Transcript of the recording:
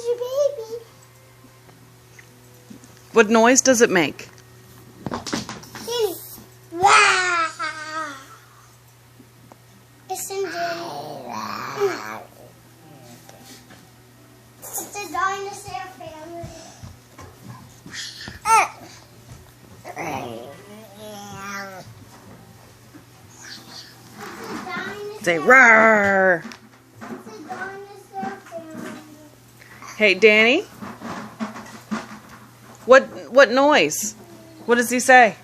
is your baby. What noise does it make? Danny. Wow. Listen, Danny. It's a dinosaur family. Say roar. Hey, Danny. What noise? What does he say?